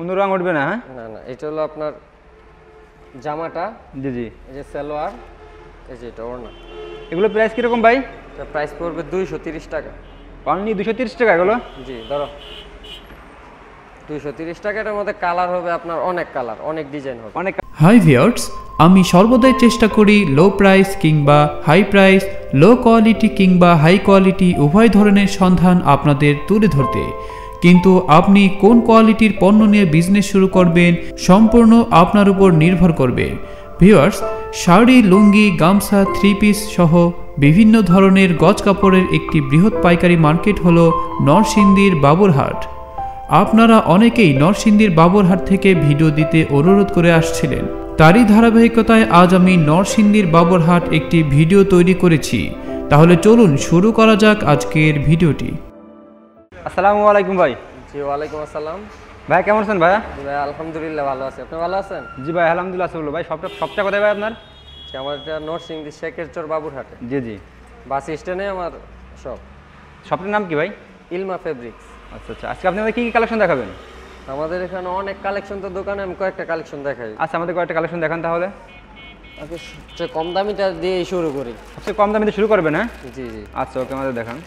অন্য রং উঠবে না? হ্যাঁ, না না, এটা হলো আপনার জামাটা। জি জি। এই যে সালোয়ার, এই যে এটা ওড়না। এগুলো প্রাইস কিরকম ভাই? এটা প্রাইস পড়বে 230 টাকা। অনলি 230 টাকা এগুলো? জি ধরো 230 টাকা। এটার মধ্যে কালার হবে আপনার অনেক কালার, অনেক ডিজাইন হবে। অনেক। হাই ভিউয়ার্স, আমি সর্বদাই চেষ্টা করি লো প্রাইস কিংবা হাই প্রাইস, লো কোয়ালিটি কিংবা হাই কোয়ালিটি উভয় ধরনের সন্ধান আপনাদের তুলে ধরতে। কিন্তু আপনি কোন কোয়ালিটির পণ্য নিয়ে বিজনেস শুরু করবেন সম্পূর্ণ আপনার উপর নির্ভর করবে। ভিউয়ার্স, শাড়ি, লুঙ্গি, গামছা, থ্রি পিস সহ বিভিন্ন ধরনের গজ কাপড়ের একটি বৃহৎ পাইকারি মার্কেট হলো নরসিংদীর বাবুরহাট। আপনারা অনেকেই নরসিংদীর বাবুরহাট থেকে ভিডিও দিতে অনুরোধ করে আসছিলেন। তারই ধারাবাহিকতায় আজ আমি নরসিংদীর বাবুরহাট একটি ভিডিও তৈরি করেছি। তাহলে চলুন শুরু করা যাক আজকের ভিডিওটি। আসসালামু আলাইকুম ভাই। জি ওয়ালাইকুম আসসালাম। ভাই কেমন আছেন ভাইয়া? জি ভাই আলহামদুলিল্লাহ ভালো আছি। আপনি ভালো আছেন? জি ভাই আলহামদুলিল্লাহ আছি। ভাই সবটা কোথায় ভাই আপনার? জি আমার এটা নরসিংদী শেখের চর বাবুরহাটে। জি জি। বাস স্ট্যান্ডে আমার শপ। শপটার নাম কি ভাই? ইলমা ফেব্রিক্স। আচ্ছা আচ্ছা। আজকে আপনি আমাদের কি কালেকশন দেখাবেন? আমাদের এখানে অনেক কালেকশন, তো দোকানে আমি কয়েকটা কালেকশন দেখাই। আচ্ছা, আমাদের কয়েকটা কালেকশন দেখান তাহলে। আগে সবচেয়ে কম দামিটা দিয়ে শুরু করি। সবচেয়ে কম দামে দিয়ে শুরু করবেন? হ্যাঁ জি জি। আচ্ছা ওকে, আমাদের দেখান।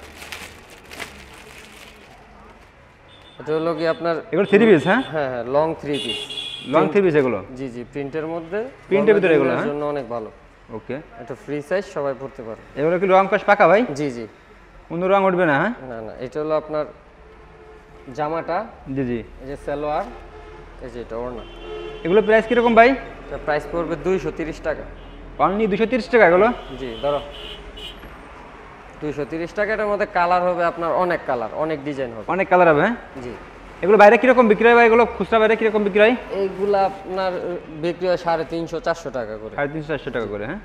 এটা হলো কি আপনার এগুলো থ্রি পিস? হ্যাঁ হ্যাঁ হ্যাঁ, long three piece. Long three piece এগুলো? জি জি, প্রিন্টের মধ্যে, প্রিন্টের ভিতরে এগুলো? এর হ্যাঁ জন্য অনেক ভালো। ওকে। এটা ফ্রি সাইজ, সবাই পড়তে পারে। এগুলো কি রং কস পাকা ভাই? জি জি। অন্য রং উঠবে না? হ্যাঁ না না, এটা হলো আপনার জামাটা। জি জি। এই যে সালোয়ার, এই যে এটা ওড়না। এগুলো প্রাইস কিরকম ভাই? এটা প্রাইস পড়বে 230 টাকা। অনলি 230 টাকা এগুলো? জি ধরো 230 টাকা। এটার মধ্যে কালার হবে আপনার অনেক কালার, অনেক ডিজাইন হবে। অনেক কালার হবে? হ্যাঁ। জি। এগুলো বাইরে কিরকম বিক্রি হয় ভাই? এগুলো খুচরা বাইরে কিরকম বিক্রি হয়? এইগুলা আপনার বিক্রি হয় 350-400 টাকা করে। 350-400 টাকা করে? হ্যাঁ।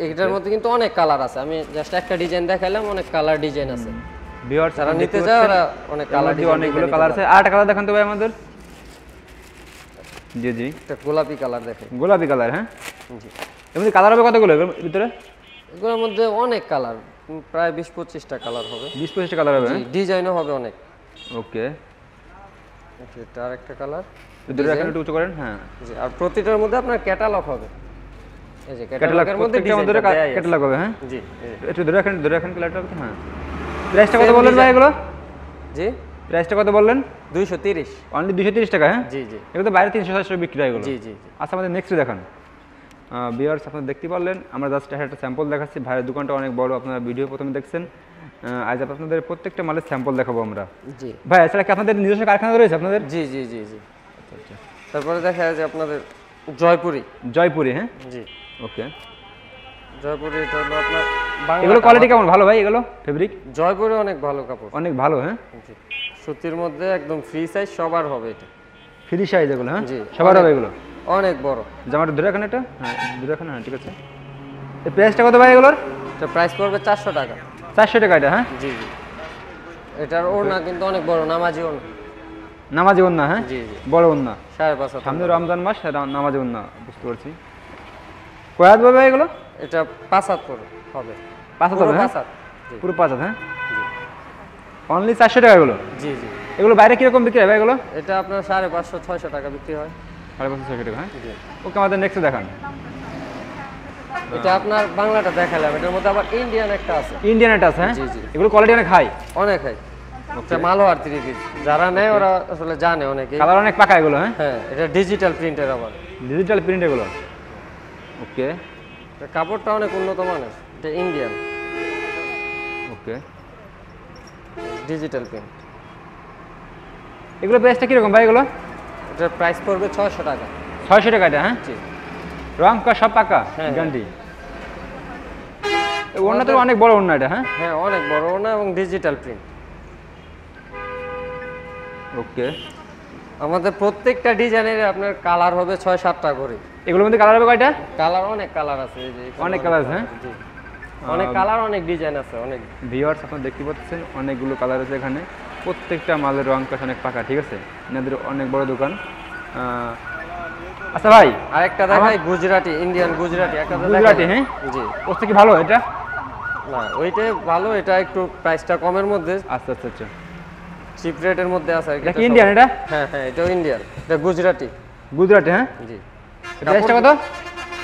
এটার মধ্যে কিন্তু অনেক কালার আছে। আমি জাস্ট একটা ডিজাইন দেখাইলাম, অনেক কালার ডিজাইন আছে। ভিউয়ার্স যারা নিতে চায় ওরা অনেক কালার ডিজাইন, অনেকগুলো কালার আছে। আরেকটা কালার দেখান তো ভাই আমাদের। জি জি। একটা গোলাপি কালার দেখেন। গোলাপি কালার? হ্যাঁ। জি। এর মধ্যে কালার হবে কতগুলো এর ভিতরে? এগুলোর মধ্যে অনেক কালার, প্রায় 20-25টা কালার হবে। 20-25টা কালার হবে? জি, ডিজাইনও হবে অনেক। ওকে। এটা আরেকটা কালার। দুটো এখন একটু উঁচু করেন। হ্যাঁ জি, আর প্রতিটার মধ্যে আপনার ক্যাটালগ হবে। এই যে ক্যাটালগের মধ্যে ডিজাইন ধরে দেয়া আছে। ক্যাটালগ হবে? হ্যাঁ জি। একটু ধরে রাখেন ক্যাটালগ। হ্যাঁ। প্রাইসটা কত বললেন ভাই এগুলো? জি, প্রাইসটা কত বললেন? 230। অনলি 230 টাকা? হ্যাঁ। জি জি। এগুলো তো বাইরে 300-400 বিক্রি হয় এগুলো। জি জি। আচ্ছা, আমাদের নেক্সট দেখান। ভিউয়ার্স, আপনারা দেখতে পারলেন, আমরা জাস্ট একটা স্যাম্পল দেখাচ্ছি। ভাইয়ের দোকানটা অনেক বড়, আপনারা ভিডিও প্রথমে দেখছেন। আজ আপনাদের প্রত্যেকটা মালের স্যাম্পল দেখাবো আমরা। জি ভাই, এছাড়া কি আপনাদের নিজস্ব কারখানা রয়েছে আপনাদের? জি জি জি জি। আচ্ছা। তারপরে দেখা যায় যে আপনাদের জয়পুরি। জয়পুরি? হ্যাঁ। জি। ওকে। জয়পুরি এটা হলো আপনার বাংলা। এগুলো কোয়ালিটি কেমন ভালো ভাই? এগুলো ফেব্রিক? জয়পুরি অনেক ভালো কাপড়। অনেক ভালো? হ্যাঁ। জি। সুতির মধ্যে একদম ফ্রি সাইজ, সবার হবে এটা। ফ্রি সাইজ এগুলো? হ্যাঁ জি, সবার হবে এগুলো? অনেক বড়। জামাটা ধরে রাখেন এটা। হ্যাঁ ধরে রাখেন। হ্যাঁ ঠিক আছে। এই প্রাইসটা কত ভাই এগুলোর? এটা প্রাইস পড়বে 400 টাকা। 400 টাকা এটা? হ্যাঁ। জি জি। এটার ওড়না কিন্তু অনেক বড়, নামাজি ওড়না। নামাজি ওড়না? হ্যাঁ। জি জি। বড় ওড়না? 5.5 হাত। সামনে রমজান মাস, নামাজি ওড়না, বুঝতে পারছি। কয় হাত ভাই এগুলো? এটা 5 হাত পড়বে হবে। 5 হাত হবে? 5 হাত। জি। পুরো 5 হাত? হ্যাঁ। জি অনলি 400 টাকা এগুলো? জি জি। এগুলো বাইরে কিরকম বিক্রি হয় ভাই এগুলো? এটা আপনার 550-600 টাকা বিক্রি হয়। 550-600 টাকা? হ্যাঁ। জি। ওকে, আমাদের নেক্সট দেখান। এটা আপনার বাংলাটা দেখালাম, এটার মধ্যে আবার ইন্ডিয়ান একটা আছে। ইন্ডিয়ান এটা আছে? হ্যাঁ। জি জি। এগুলো কোয়ালিটি অনেক হাই? অনেক হাই। এটা মালোয়ার 3 পিস। যারা নেয় ওরা আসলে জানে অনেকে। কালার অনেক পাকা এগুলো? হ্যাঁ। হ্যাঁ, এটা ডিজিটাল প্রিন্টের আবার। ডিজিটাল প্রিন্ট এগুলো? ওকে। কাপড়টা অনেক উন্নত মানের। এটা ইন্ডিয়ান। ওকে। Digital print. এগুলো প্রাইসটা কিরকম ভাই এগুলো? এটার প্রাইস পড়বে 600 টাকা। 600 টাকা এটা? হ্যাঁ। জি। রং কা সব পাকা? হ্যাঁ। গ্যারান্টি? ওড়না তো অনেক বড় ওড়না এটা? হ্যাঁ। হ্যাঁ, অনেক বড় ওড়না এবং ডিজিটাল প্রিন্ট। ওকে। আমাদের প্রত্যেকটা ডিজাইনের আপনার কালার হবে 6-7টা করে। এগুলোর মধ্যে কালার হবে কয়টা? কালার অনেক কালার আছে। এই যে অনেক কালার আছে? হ্যাঁ। জি। অনেক কালার, অনেক ডিজাইন আছে অনেক। ভিউয়ার্স, আপনারা দেখতে পাচ্ছেন অনেকগুলো কালার আছে এখানে। প্রত্যেকটা মালের রং কাশ অনেক পাকা। ঠিক আছে, এনাদের অনেক বড় দোকান। আচ্ছা ভাই, আরেকটা দেখাই, গুজরাটি, ইন্ডিয়ান গুজরাটি একটা গুজরাটি? হ্যাঁ। জি। ওটা কি ভালো এটা? না, ওইটাই ভালো, এটা একটু প্রাইসটা কমের মধ্যে। আচ্ছা আচ্ছা আচ্ছা। চিপ রেটের মধ্যে আছে আর কি। এটা কি ইন্ডিয়ান এটা? হ্যাঁ হ্যাঁ, এটাও ইন্ডিয়ান, এটা গুজরাটি। গুজরাটি, হ্যাঁ। জি। প্রাইসটা কত?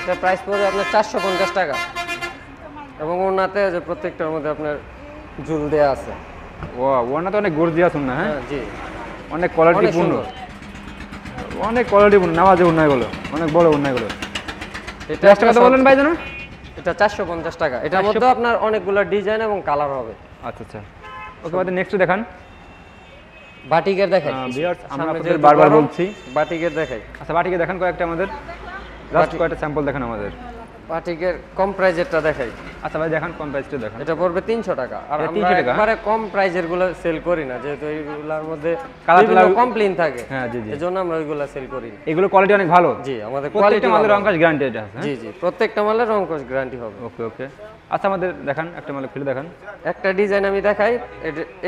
এটা প্রাইস পড়বে আপনার 450 টাকা, এবং ওনাতে যে প্রত্যেকটার মধ্যে আপনার ঝুল দেয়া আছে। ও ওনা তো অনেক গর্জিয়াস না, হ্যাঁ। হ্যাঁ জি, অনেক কোয়ালিটিপূর্ণ, অনেক কোয়ালিটিপূর্ণ, নামাজে উন্নয় গুলো অনেক বড় উন্নয় গুলো। এটা প্রাইসটা কত বলেন ভাই জানো? এটা 450 টাকা। এটার মধ্যে আপনার অনেকগুলো ডিজাইন এবং কালার হবে। আচ্ছা আচ্ছা, ওকে আমাদের নেক্সট দেখান। বাটিকের দেখাই ভিউয়ার্স, আমরা সামনে আপনাদের যেহেতু বারবার গরম, বলছি। বাটিকের দেখাই। আচ্ছা, বাটিকে দেখান কয়েকটা আমাদের, জাস্ট কয়েকটা স্যাম্পল দেখান আমাদের। বাটিকের কম প্রাইজেরটা দেখাই। আচ্ছা ভাই দেখান, কোন প্রাইসটা দেখান। এটা পড়বে 300 টাকা। আর এটা আমরা 300 টাকা? একবারে কম প্রাইজের গুলো সেল করি না, যেহেতু এইগুলোর মধ্যে Colour বিভিন্ন colour- কমপ্লেইন থাকে। হ্যাঁ, জি, জি। এজন্য আমরা ওইগুলো সেল করি না। এগুলো কোয়ালিটি অনেক ভালো। জি, আমাদের প্রত্যেকটা কোয়ালিটি মালের রংকাশ গ্যারান্টি এটা আছে, হ্যাঁ? জি জি, প্রত্যেকটা মালের রং কোর্স গ্যারান্টি হবে। ওকে ওকে। আচ্ছা আমাদের দেখান, একটা মালে খুলে দেখান। একটা ডিজাইন আমি দেখাই,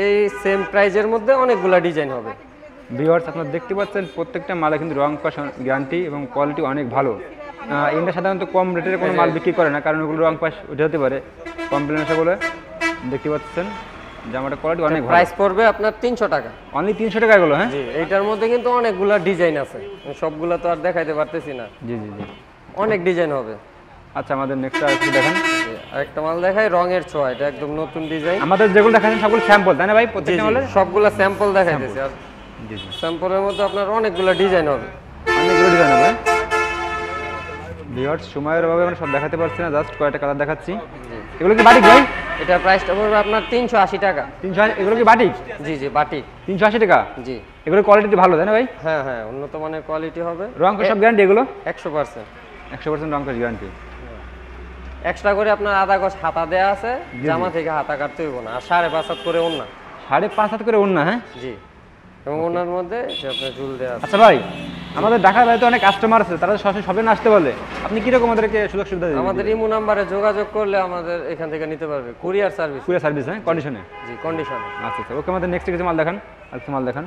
এই সেম প্রাইজের মধ্যে অনেকগুলা ডিজাইন হবে। ভিউয়ার্স, আপনারা দেখতে পাচ্ছেন প্রত্যেকটা মালে কিন্তু রং কষ গ্যারান্টি এবং কোয়ালিটি অনেক ভালো। ইন্ডিয়া সাধারণত কম রেটের কোনো মাল বিক্রি করে না, কারণ ওগুলো রং পাশ উঠে হতে পারে, কমপ্লেন আসে বলে। দেখতে পাচ্ছেন জামাটা কোয়ালিটি অনেক ভালো। প্রাইস পড়বে আপনার 300 টাকা। অনলি 300 টাকা এগুলো, হ্যাঁ? জি, এইটার মধ্যে কিন্তু অনেকগুলা ডিজাইন আছে, সবগুলা তো আর দেখাইতে পারতেছি না, জি জি জি। অনেক ডিজাইন হবে। আচ্ছা আমাদের নেক্সট আরেকটু দেখান। জি, আরেকটা মাল দেখাই, রঙের ছোঁয়া, এটা একদম নতুন ডিজাইন। আমাদের যেগুলো দেখাচ্ছেন সবগুলো স্যাম্পল, তাই না ভাই? জি প্রত্যেকটা জি, মালের সবগুলা স্যাম্পল দেখাইতেছি। আর জি জি, স্যাম্পলের মধ্যে আপনার অনেকগুলা ডিজাইন হবে। অনেকগুলো ডিজাইন হবে। ভিউয়ার্স, সময়ের অভাবে আমরা সব দেখাতে পারছি না, জাস্ট কয়েকটা কালার দেখাচ্ছি। এগুলো কি বাটিক ভাই? এটা প্রাইসটা পড়বে আপনার 380 টাকা। 380? এগুলো কি বাটিক? জি জি, বাটিক। 380 টাকা? জি। এগুলো কোয়ালিটি ভালো, তাই না ভাই? হ্যাঁ হ্যাঁ, উন্নত মানের কোয়ালিটি হবে। রং সব গ্যারান্টি এগুলো? 100%। 100% রং কস গ্যারান্টি। এক্সট্রা করে আপনার আধা গজ হাতা দেয়া আছে, জামা থেকে হাতা কাটতে হইব না। আর 5.5 হাত করে ওন্না। 5.5 হাত করে ওন্না, হ্যাঁ? জি, এবং ওনার মধ্যে যে আপনার ঝুল দেয়া আছে। আচ্ছা ভাই, আমাদের ঢাকার বাইরে তো অনেক কাস্টমার আছে, তারা সরাসরি শপে না আসতে বলে, আপনি কিরকম আমাদেরকে সুযোগ সুবিধা দিবেন? আমাদের ইমো নাম্বারে যোগাযোগ করলে আমাদের এখান থেকে নিতে পারবে, কুরিয়ার সার্ভিস। কুরিয়ার সার্ভিস, হ্যাঁ, কন্ডিশনে? জি, কন্ডিশনে। আচ্ছা আচ্ছা, ওকে আমাদের নেক্সট কিছু মাল দেখান, আরেকটা মাল দেখান।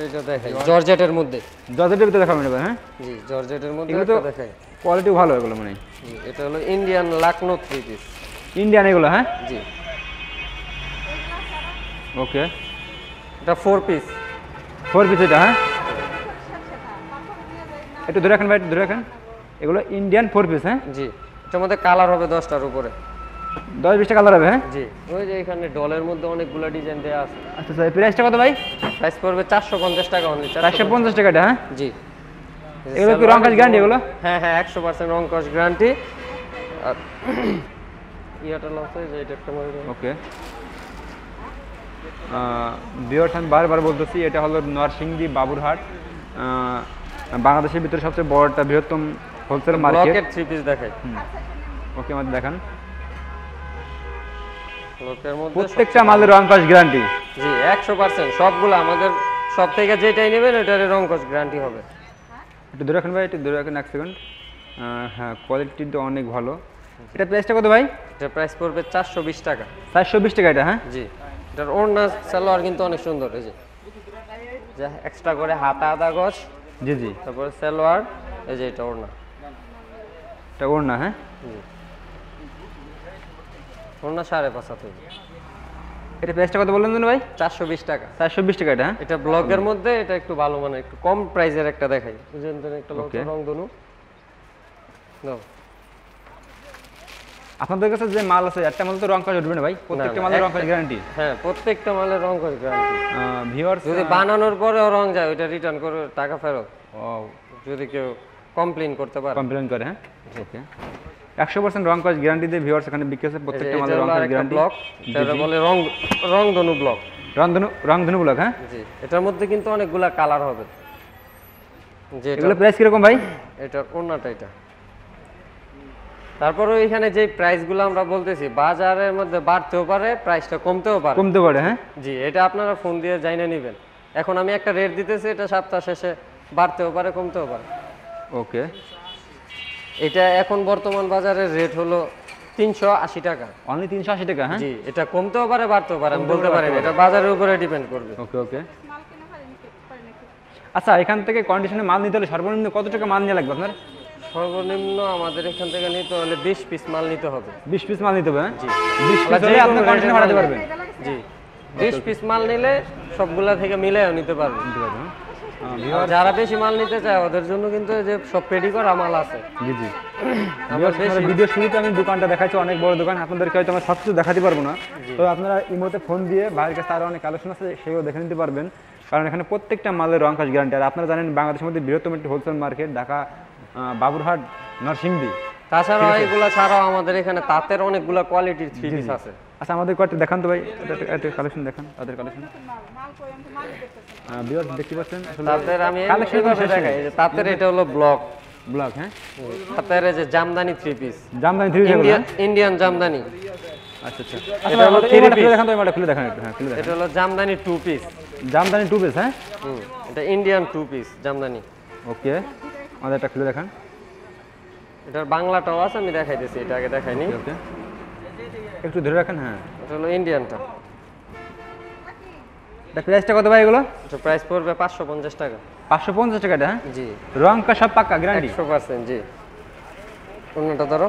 এটা দেখাই জর্জেটের মধ্যে। জর্জেটের ভিতরে দেখাবেন এবার, হ্যাঁ? জি, জর্জেটের মধ্যে এগুলো তো একটা দেখাই। কোয়ালিটিও ভালো এগুলো, মানে জি, এটা হলো ইন্ডিয়ান লাকনো 3 পিস। ইন্ডিয়ান এগুলো, হ্যাঁ? জি, ওকে। এটা 4 পিস। 4 পিস এটা, হ্যাঁ? একটু ধরে রাখেন ভাই, একটু ধরে রাখেন। এগুলো ইন্ডিয়ান 4 পিস, হ্যাঁ? জি, এটার মধ্যে কালার হবে 10টার উপরে। 10-20টা কালার হবে, হ্যাঁ? জি, ওই যে এখানে ডলের মধ্যে অনেকগুলো ডিজাইন দেয়া আছে। আচ্ছা আচ্ছা, এই প্রাইসটা কত ভাই? প্রাইস পড়বে 450 টাকা অনলি। 450 টাকা এটা, হ্যাঁ? জি। এগুলো কি রং কাজ গ্যারান্টি এগুলো? হ্যাঁ হ্যাঁ, 100% রং কস গ্যারান্টি। আর ইয়াটা লস হয়ে যায়, এটা একটা মনে ওকে। ভিউয়ার্স, আমি বারবার বলতেছি, এটা হলো নরসিংদী বাবুরহাট, বাংলাদেশের ভিতরে সবচেয়ে বড়টা বৃহত্তম হোলসেল মার্কেট। ব্লকের 3 পিস দেখাই। ওকে, আমাদের দেখান। ব্লকের মধ্যে প্রত্যেকটা মালের রং কাজ গ্যারান্টি। জি, 100% সবগুলো আমাদের সব থেকে যেটাই নেবেন ওটার রং কস গ্যারান্টি হবে। একটু ধরে রাখেন ভাই, একটু ধরে রাখেন 1 সেকেন্ড। হ্যাঁ, কোয়ালিটি তো অনেক ভালো। এটা প্রাইসটা কত ভাই? এটা প্রাইস পড়বে 420 টাকা। 420 টাকা এটা, হ্যাঁ? জি, এটার ওড়না সালোয়ার কিন্তু অনেক সুন্দর। এই যে যা এক্সট্রা করে হাতা আধা গজ, জি জি, তারপরে সালোয়ার, এই যে এটা ওড়না। এটা ওর না, হ্যাঁ? ওড়না 5.5 হাত হবে। এটা প্রাইসটা কত বললেন ভাই? 420 টাকা। 420 টাকা এটা, হ্যাঁ? এটা ব্লকের মধ্যে, এটা একটু ভালো মানে একটু কম প্রাইসের একটা দেখাই। বুঝেন তো, একটা Okay. রং ধনু দাও। আপনাদের কাছে যে মাল আছে, একটা মাল তো রং কাজ উঠবে না ভাই? প্রত্যেকটা না, মালের রং কাজ একটা- গ্যারান্টি। হ্যাঁ, প্রত্যেকটা মালের রং করে গ্যারান্টি। ভিউয়ার্স, যদি বানানোর পরেও রং যায়, ওইটা রিটার্ন করে টাকা ফেরত, যদি কেউ কমপ্লেইন করতে পারে। কমপ্লেন করে, হ্যাঁ? ওকে। 100% রং কাজ গ্যারান্টি দিয়ে ভিউয়ার্স এখানে বিক্রি হচ্ছে প্রত্যেকটা এটা মালের রং হলো কাজ আরেকটা গ্যারান্টি। ব্লক, এটা বলে রং ধনু ব্লক। রংধনু ব্লক, হ্যাঁ? জি, এটার মধ্যে কিন্তু অনেকগুলা কালার হবে। যেটা এগুলো প্রাইস কিরকম ভাই? এটার ওড়নাটা এটা। তারপরে এখানে যে প্রাইসগুলো আমরা বলতেছি, বাজারের মধ্যে বাড়তেও পারে, প্রাইসটা কমতেও পারে। কমতে পারে, হ্যাঁ? জি, এটা আপনারা ফোন দিয়ে জানিয়ে নেবেন। এখন আমি একটা রেট দিতেছি, এটা সপ্তাহ শেষে বাড়তেও পারে, কমতেও পারে। ওকে। এটা এখন বর্তমান বাজারের রেট হলো 380 টাকা। অনলি 380 টাকা, হ্যাঁ? জি, এটা কমতেও পারে, বাড়তেও পারে, আমি বলতে পারি না, এটা বাজারের উপরে ডিপেন্ড করবে। ওকে ওকে। আচ্ছা, এখান থেকে কন্ডিশনে মাল নিতে হলে সর্বনিম্ন কত টাকা মাল নিয়ে লাগবে আপনার? সর্বনিম্ন আমাদের এখান থেকে নিতে হলে 20 পিস মাল নিতে হবে। 20 পিস মাল নিতে হবে, হ্যাঁ? জি। 20 পিস আবার হলে যে আপনি কোনো কন্ডিশনে rate-এর পাঠাতে মাল পারবেন। জি 20 পিস মাল নিলে সবগুলা থেকে মিলাইও নিতে পারবেন। নিতে পারবেন, আর যারা বেশি মাল নিতে চায় ওদের জন্য কিন্তু এই যে সব রেডি করা মাল আছে। জি জি। আমার বেশি ভিডিও শুরুতে আমি দোকানটা দেখাচ্ছি, অনেক বড় দোকান, আপনাদেরকে হয়তো আমরা সব কিছু দেখাতে পারবো না, তো আপনারা ইমোতে ফোন দিয়ে ভাইয়ের কাছে আরও অনেক কালেকশন আছে সেগুলো দেখে নিতে পারবেন, কারণ এখানে প্রত্যেকটা মালের রং কাজ গ্যারান্টি। আর আপনারা জানেন বাংলাদেশের মধ্যে বৃহত্তম একটি হোলসেল মার্কেট ঢাকা বাবুরহাট নরসিংদী। তাছাড়া এগুলা ছাড়াও আমাদের এখানে তাঁতের অনেকগুলা কোয়ালিটির থ্রি পিস আছে। আচ্ছা আমাদের কয়েকটা দেখান তো ভাই, একটা কালেকশন দেখান, তাদের কালেকশন ভিউয়ার্স দেখতে পাচ্ছেন আসলে তাঁতের আমি কালেকশন এইভাবে দেখাই, এই যে তাঁতের এটা হলো ব্লক ব্লক, হ্যাঁ তাঁতের এই যে Jamdani three piece, Jamdani three Indian Jamdani. আচ্ছা আচ্ছা, এটা হলো এই মালটা খুলে দেখান তো, এই মালটা খুলে দেখান একটু, হ্যাঁ খুলে দেখান। এটা হলো Jamdani two piece, Jamdani two piece, হ্যাঁ এটা Indian two piece Jamdani. Okay, আমাদের একটা খুলে দেখান। এটার বাংলাটাও আছে, আমি দেখাইতেছি, এটা আগে দেখাইনি। ওকে একটু ধরে রাখেন, হ্যাঁ এটা হলো ইন্ডিয়ানটা, এটা প্রাইসটা কত ভাই এগুলো? এটা প্রাইস পড়বে 550 টাকা। 550 টাকা, এটা হ্যাঁ জি রং কা সব পাক্কা গ্যারান্টি 100%। জি অন্যটা ধরো,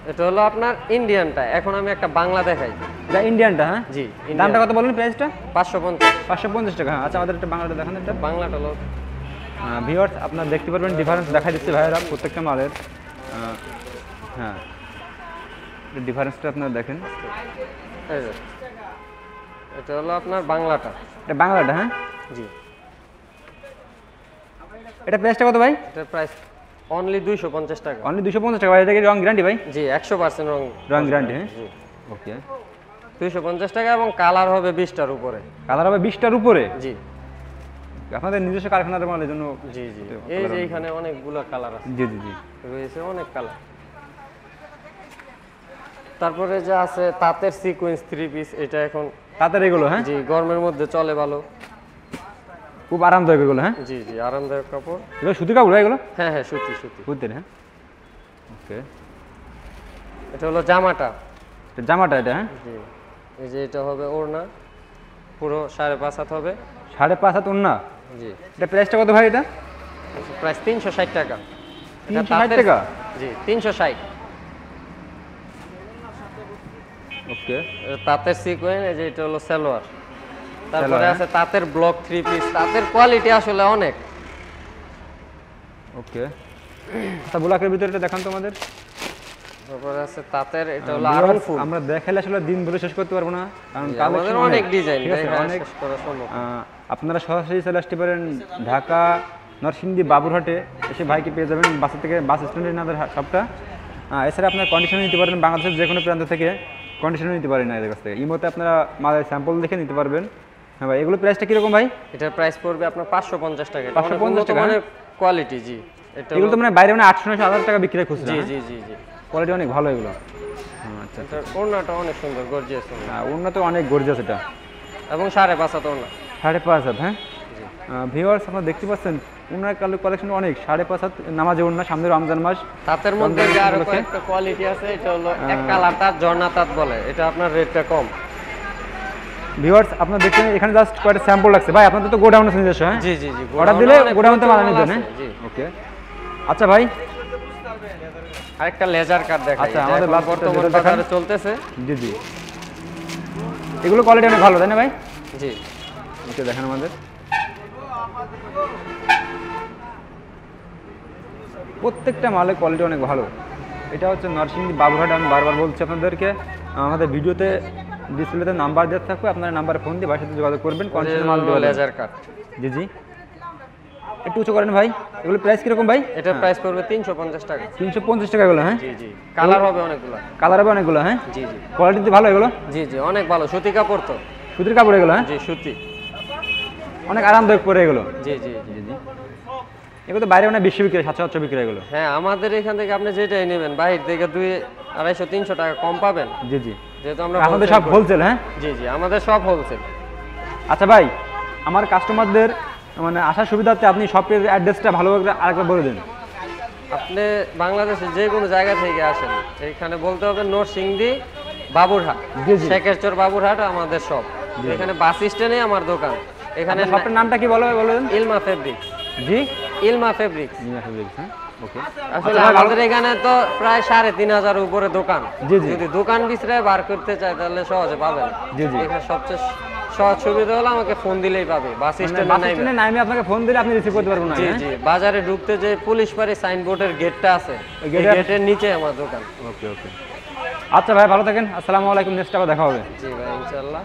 এটা হলো আপনার ইন্ডিয়ানটা। এখন আমি একটা বাংলা দেখাই। এটা ইন্ডিয়ানটা, হ্যাঁ জি দামটা কত বলুন প্রাইসটা? 550। 550 টাকা, হ্যাঁ। আচ্ছা আমাদের একটা বাংলাটা দেখান, এটা বাংলাটা হলো ভিউয়ার্স আপনারা দেখতে পারবেন ডিফারেন্স দেখা দিচ্ছে ভাইয়েরা প্রত্যেকটা মালের, হ্যাঁ ডিফারেন্সটা আপনারা দেখেন। এই যে এটা হলো আপনার বাংলাটা, এটা বাংলাটা, হ্যাঁ জি এটা প্রাইসটা কত ভাই? এটার প্রাইস অনলি 250 টাকা। অনলি 250 টাকা ভাই, এটা কি রং গ্যারান্টি ভাই? জি 100% রং গ্যারান্টি, হ্যাঁ জি ওকে। 250 টাকা এবং কালার হবে 20টার উপরে। কালার হবে 20টার উপরে? জি আপনাদের নিজস্ব কারখানার মাল, এই জন্য জি জি এই যে এখানে অনেকগুলো কালার আছে, জি জি জি রয়েছে অনেক কালার। তারপরে যে আছে তাঁতের সিকোয়েন্স থ্রি পিস, এটা এখন তাদের এগুলো, হ্যাঁ জি গরমের মধ্যে চলে ভালো। খুব আরামদায়ক এগুলো, হ্যাঁ জি জি আরামদায়ক কাপড়। এগুলো সুতি কাপড় ভাই এগুলো? হ্যাঁ হ্যাঁ সুতি সুতি। সুতির, হ্যাঁ ওকে। এটা হলো জামাটা, এটা জামাটা, এটা হ্যাঁ জি এই যে এটা হবে ওড়না, পুরো 5.5 হাত হবে। 5.5 হাত ওড়না? জি এটা প্রাইসটা কত ভাই? এটা প্রাইস 360 টাকা। 360 টাকা? জি 360। ওকে তাঁতের সিকোয়েন্স, এই যে এটা হলো সালোয়ার। তারপরে আছে তাঁতের ব্লক থ্রি পিস, তাঁতের কোয়ালিটি আসলে অনেক। ওকে আচ্ছা ব্লকের ভিতরে এটা দেখান তো আমাদের। তারপরে আছে তাঁতের, এটা হলো আরং ফুল। আমরা দেখালে আসলে দিন ধরে শেষ করতে পারবো না, কারণ আমাদের অনেক ডিজাইন, ঠিক আছে, অনেক শেষ করা সম্ভব। আপনারা সরাসরি চলে আসতে পারেন ঢাকা নরসিংদী বাবুরহাটে, এসে ভাইকে পেয়ে যাবেন বাসা থেকে, বাস স্ট্যান্ডের নাদের শপটা। এছাড়া আপনার কন্ডিশনে নিতে পারেন বাংলাদেশের যে কোনো প্রান্ত থেকে, কন্ডিশনে নিতে পারেন না এদের কাছ থেকে। ইমোতে আপনারা মালের স্যাম্পল দেখে নিতে পারবেন। হ্যাঁ ভাই এগুলো প্রাইসটা কীরকম ভাই? এটার প্রাইস পড়বে আপনার 550 টাকা। 550 টাকা, মানে কোয়ালিটি, জি এটা এগুলো তো মানে বাইরে মানে 800-900 টাকা বিক্রি করছে। জি জি জি জি কোয়ালিটি অনেক ভালো এগুলো। আচ্ছা এটার ওড়নাটা অনেক সুন্দর, গর্জিয়াস ওড়না, উন্নত অনেক গর্জিয়াস এটা, এবং 5.5 হাত ওড়না। 5.5 হাত, হ্যাঁ ভিউয়ার্স আপনারা দেখতে পাচ্ছেন উনার কালেকশন অনেক। 5.5 হাত নামাজে উন্না, সামনে রমজান মাস। তাঁতের মধ্যে যে আরো কয়েকটা কোয়ালিটি আছে, এটা হলো এক কালার তাঁত, ঝর্ণা তাঁত বলে, এটা আপনার রেটটা কম। ভিউয়ার্স আপনারা দেখছেন এখানে জাস্ট কয়েকটা স্যাম্পল লাগছে ভাই, আপনাদের তো গোডাউন আছে নিজস্ব, হ্যাঁ জি জি জি অর্ডার দিলে গোডাউনতে মাল নিতে দেন, জি। ওকে আচ্ছা ভাই আরেকটা লেজার কাট দেখাই। আচ্ছা, আমাদের আমাদের বর্তমান বাজারে চলতেছে। জি জি এগুলো কোয়ালিটি অনেক ভালো, তাই না ভাই? জি ওকে দেখেন আমাদের প্রত্যেকটা মালের কোয়ালিটি অনেক ভালো। এটা হচ্ছে নরসিংদী বাবুরহাট, আমি বারবার বলছি আপনাদেরকে, আমাদের ভিডিওতে ডিসপ্লেতে নাম্বার দেওয়া থাকবে, আপনার নাম্বারে ফোন দিয়ে ভাইয়ের সাথে যোগাযোগ করবেন, কন্ডিশন মাল দেওয়া যাবে। লেজার কাট, জি জি একটু উঁচু করেন ভাই। এগুলো প্রাইস কিরকম ভাই? এটার প্রাইস পড়বে 350 টাকা। 350 টাকা এগুলো, হ্যাঁ জি জি কালার হবে অনেকগুলো। কালার হবে অনেকগুলো, হ্যাঁ জি জি কোয়ালিটি ভালো এগুলো? জি জি অনেক ভালো, সুতি কাপড় তো। সুতির কাপড় এগুলো, হ্যাঁ জি সুতি, অনেক আরামদায়ক পরে এগুলো। জি জি জি জি জি এগুলো তো বাইরে মানে বেশি বিক্রি, 700-800 বিক্রি এগুলো। হ্যাঁ আমাদের এখান থেকে আপনি যেটাই নেবেন বাইরে থেকে 200-250-300 টাকা কম পাবেন, জি জি যেহেতু আমরা আপনাদের wholesale সব করি। হোলসেল, হ্যাঁ জি জি আমাদের সব হোলসেল। আচ্ছা ভাই আমার কাস্টমারদের মানে আসার সুবিধার্থে আপনি শপের অ্যাড্রেসটা ভালোভাবে আরেকবার বলে দিন। আপনি বাংলাদেশের যে কোনো জায়গা থেকে আসেন, এখানে বলতে হবে নরসিংদী বাবুরহাট, জি, জি। শেখেরচর বাবুরহাট আমাদের শপ। এখানে বাস স্ট্যান্ডে আমার দোকান। এখানে শপের নামটা কি বলো বলে দিন। ইলমা ফেব্রিক্স। জি ইলমা ফেব্রিক্স। জি ফেব্রিক্স, হ্যাঁ ওকে আসলে আমাদের এখানে তো প্রায় 3,500 উপরে দোকান। জি, জি। যদি দোকান বিচরায় বার করতে চায় তাহলে সহজে পাবেন। জি, জি। এখানে সবচেয়ে সহজ সুবিধা হলো আমাকে ফোন দিলেই পাবে, বাস বাস স্ট্যান্ডে নামবে। স্ট্যান্ডে নামে আপনাকে ফোন দিলে আপনি রিসিভ করতে পারবেন না? জি হ্যাঁ? জি, বাজারে ঢুকতে যে পুলিশ পাড়ি সাইনবোর্ডের গেটটা আছে, ওই এই গেটের- গেটের নিচে আমার দোকান। ওকে ওকে। আচ্ছা ভাই, ভালো থাকেন। আসসালামু আলাইকুম। নেক্সট আবার দেখা হবে। জি ভাই, ইনশাআল্লাহ।